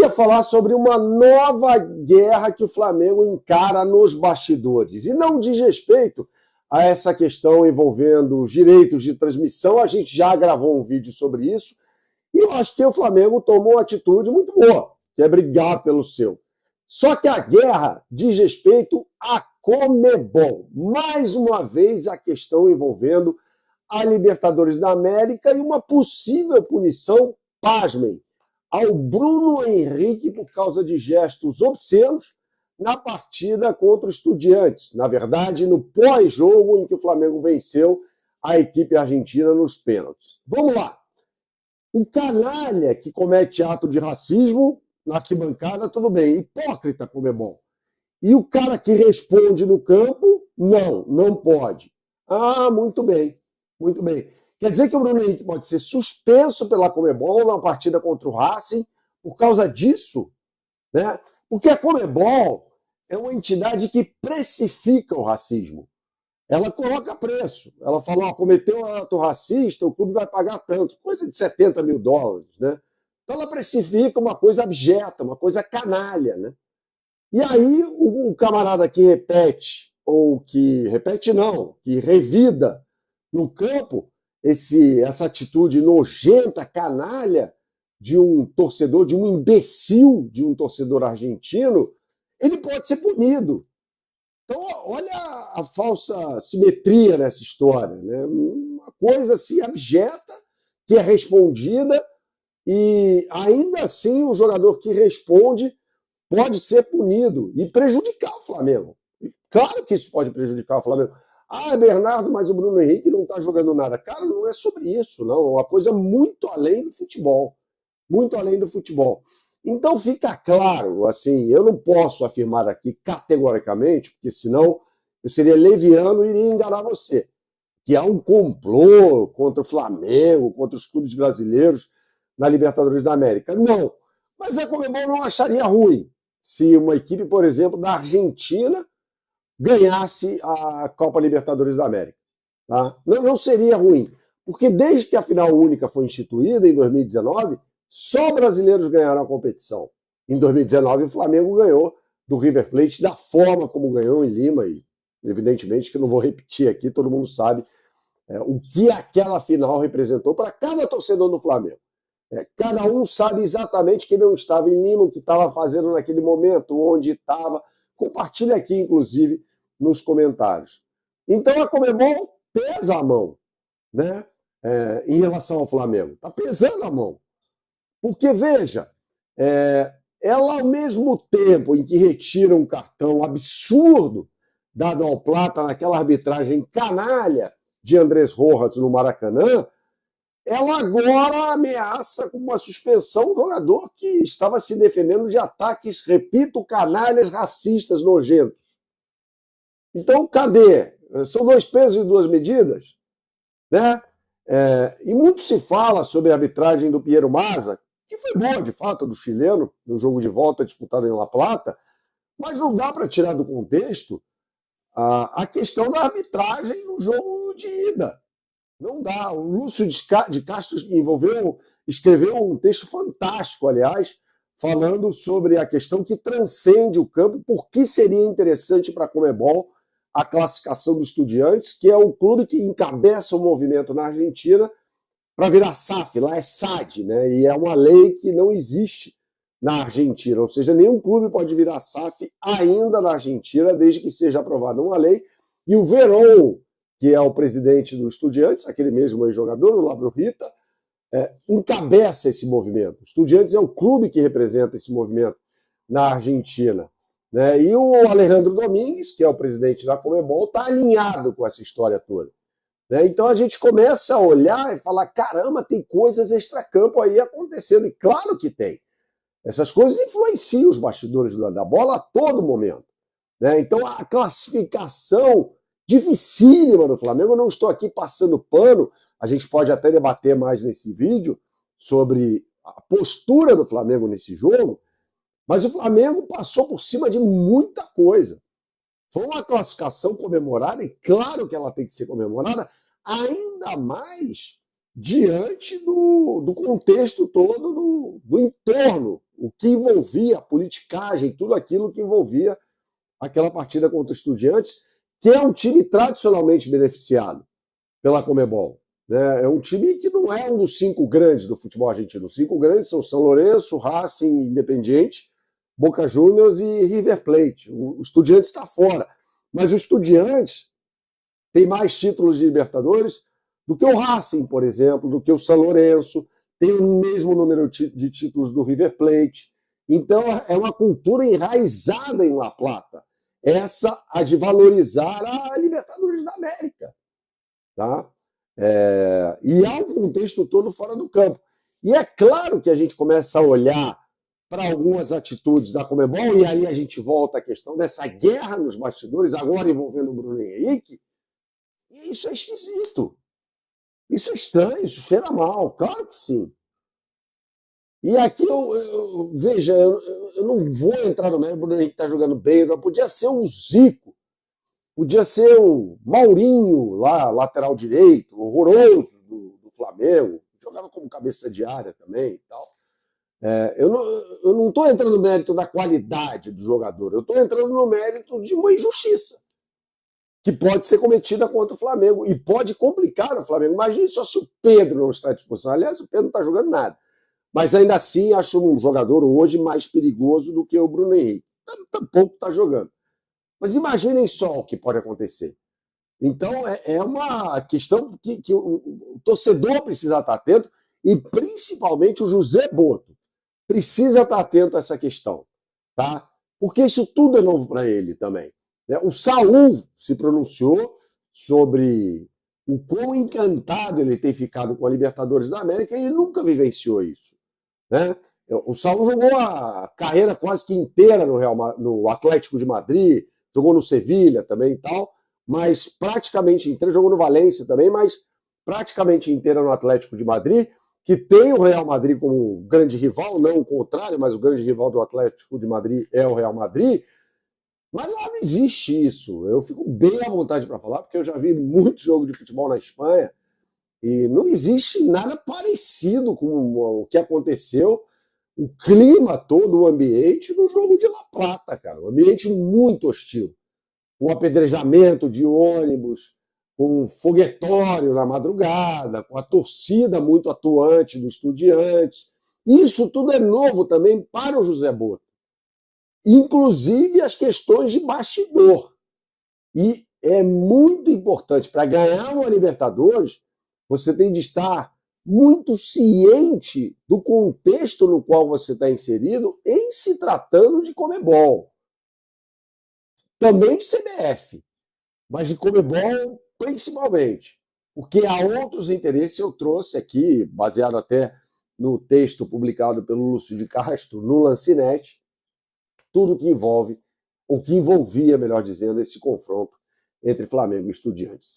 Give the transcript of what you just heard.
queria falar sobre uma nova guerra que o Flamengo encara nos bastidores. E não diz respeito a essa questão envolvendo os direitos de transmissão. A gente já gravou um vídeo sobre isso. E eu acho que o Flamengo tomou uma atitude muito boa, que é brigar pelo seu. Só que a guerra diz respeito a Conmebol. Mais uma vez a questão envolvendo a Libertadores da América e uma possível punição, pasmem, ao Bruno Henrique por causa de gestos obscenos na partida contra o Estudiantes. Na verdade, no pós-jogo em que o Flamengo venceu a equipe argentina nos pênaltis. Vamos lá. O canalha que comete ato de racismo na arquibancada, tudo bem. Hipócrita, Conmebol. E o cara que responde no campo, não pode. Ah, muito bem, muito bem. Quer dizer que o Bruno Henrique pode ser suspenso pela Conmebol na partida contra o Racing por causa disso, né? Porque a Conmebol é uma entidade que precifica o racismo. Ela coloca preço. Ela fala, cometeu um ato racista, o clube vai pagar tanto. Coisa de 70 mil dólares, né? Então ela precifica uma coisa abjeta, uma coisa canalha, né? E aí o camarada que repete, ou que repete não, que revida no campo essa atitude nojenta, canalha de um torcedor, de um imbecil, de um torcedor argentino, ele pode ser punido. Então, olha a falsa simetria nessa história, né? Uma coisa assim abjeta que é respondida e ainda assim o jogador que responde pode ser punido e prejudicar o Flamengo. Claro que isso pode prejudicar o Flamengo. Ah, Bernardo, mas o Bruno Henrique não está jogando nada. Cara, não é sobre isso, não. É uma coisa muito além do futebol. Muito além do futebol. Então fica claro, assim, eu não posso afirmar aqui categoricamente, porque senão eu seria leviano e iria enganar você, que há um complô contra o Flamengo, contra os clubes brasileiros na Libertadores da América. Não. Mas a Conmebol não acharia ruim se uma equipe, por exemplo, da Argentina ganhasse a Copa Libertadores da América. Tá? Não seria ruim, porque desde que a final única foi instituída, em 2019, só brasileiros ganharam a competição. Em 2019, o Flamengo ganhou do River Plate da forma como ganhou em Lima, e evidentemente que eu não vou repetir aqui, todo mundo sabe o que aquela final representou para cada torcedor do Flamengo. Cada um sabe exatamente quem não estava em Lima, o que estava fazendo naquele momento, onde estava. Compartilha aqui, inclusive, nos comentários. Então a Conmebol pesa a mão, né? Em relação ao Flamengo. Está pesando a mão. Porque, veja, ela ao mesmo tempo em que retira um cartão absurdo dado ao Plata naquela arbitragem canalha de Andrés Rojas no Maracanã, ela agora ameaça com uma suspensão um jogador que estava se defendendo de ataques, repito, canalhas, racistas, nojentos. Então, cadê? São dois pesos e duas medidas, né? E muito se fala sobre a arbitragem do Piero Mazza, que foi boa, de fato, do chileno, no jogo de volta disputado em La Plata, mas não dá para tirar do contexto a questão da arbitragem no jogo de ida. Não dá. O Lúcio de Castro escreveu um texto fantástico, aliás, falando sobre a questão que transcende o campo, por que seria interessante para a Conmebol a classificação do Estudiantes, que é o clube que encabeça o movimento na Argentina para virar SAF, lá é SAD, né? E é uma lei que não existe na Argentina, ou seja, nenhum clube pode virar SAF ainda na Argentina, desde que seja aprovada uma lei. E o Verón, que é o presidente do Estudiantes, aquele mesmo ex-jogador, o Labro Rita, encabeça esse movimento. O Estudiantes é o clube que representa esse movimento na Argentina, né? E o Alejandro Domingues, que é o presidente da Conmebol, está alinhado com essa história toda. Né? Então a gente começa a olhar e falar, caramba, tem coisas extracampo aí acontecendo. E claro que tem. Essas coisas influenciam os bastidores da bola a todo momento. Né? Então a classificação dificílima do Flamengo, eu não estou aqui passando pano, a gente pode até debater mais nesse vídeo sobre a postura do Flamengo nesse jogo, mas o Flamengo passou por cima de muita coisa. Foi uma classificação comemorada, e claro que ela tem que ser comemorada, ainda mais diante do contexto todo do entorno o que envolvia a politicagem, tudo aquilo que envolvia aquela partida contra o Estudiantes, que é um time tradicionalmente beneficiado pela Conmebol. Né? É um time que não é um dos 5 grandes do futebol argentino. Os 5 grandes são São Lourenço, Racing, Independiente, Boca Juniors e River Plate. O Estudiantes está fora. Mas o Estudiantes tem mais títulos de Libertadores do que o Racing, por exemplo, do que o São Lourenço, tem o mesmo número de títulos do River Plate. Então é uma cultura enraizada em La Plata, essa a de valorizar a Libertadores da América. Tá? E há um contexto todo fora do campo. E é claro que a gente começa a olhar para algumas atitudes da Conmebol, e aí a gente volta à questão dessa guerra nos bastidores, agora envolvendo o Bruno Henrique, e isso é esquisito. Isso é estranho, isso cheira mal, claro que sim. E aqui veja, eu não vou entrar no mérito, o Bruno Henrique está jogando bem, mas podia ser o Zico, podia ser o Maurinho, lá, lateral direito, horroroso do Flamengo, jogava como cabeça de área também e tal. Eu não estou entrando no mérito da qualidade do jogador, eu estou entrando no mérito de uma injustiça que pode ser cometida contra o Flamengo e pode complicar o Flamengo. Imagine só se o Pedro não está à disposição. Aliás, o Pedro não está jogando nada. Mas ainda assim, acho um jogador hoje mais perigoso do que o Bruno Henrique. Tampouco está jogando. Mas imaginem só o que pode acontecer. Então, é uma questão que o torcedor precisa estar atento, e principalmente o José Boto precisa estar atento a essa questão. Tá? Porque isso tudo é novo para ele também. O Saul se pronunciou sobre o quão encantado ele tem ficado com a Libertadores da América, e ele nunca vivenciou isso. Né? O Saul jogou a carreira quase que inteira no Atlético de Madrid, jogou no Sevilha também e tal, mas praticamente inteira, jogou no Valência também, mas praticamente inteira no Atlético de Madrid, que tem o Real Madrid como grande rival, não o contrário, mas o grande rival do Atlético de Madrid é o Real Madrid. Mas lá não existe isso. Eu fico bem à vontade para falar, porque eu já vi muito jogo de futebol na Espanha e não existe nada parecido com o que aconteceu, o clima todo, o ambiente no jogo de La Plata, cara. Um ambiente muito hostil. Com apedrejamento de ônibus, com foguetório na madrugada, com a torcida muito atuante dos Estudiantes. Isso tudo é novo também para o José Boto. Inclusive as questões de bastidor. E é muito importante, para ganhar uma Libertadores, você tem de estar muito ciente do contexto no qual você está inserido em se tratando de Conmebol. Também de CBF, mas de Conmebol principalmente. Porque há outros interesses, eu trouxe aqui, baseado até no texto publicado pelo Lúcio de Castro no Lancinete, tudo que envolve, ou que envolvia, melhor dizendo, esse confronto entre Flamengo e Estudiantes.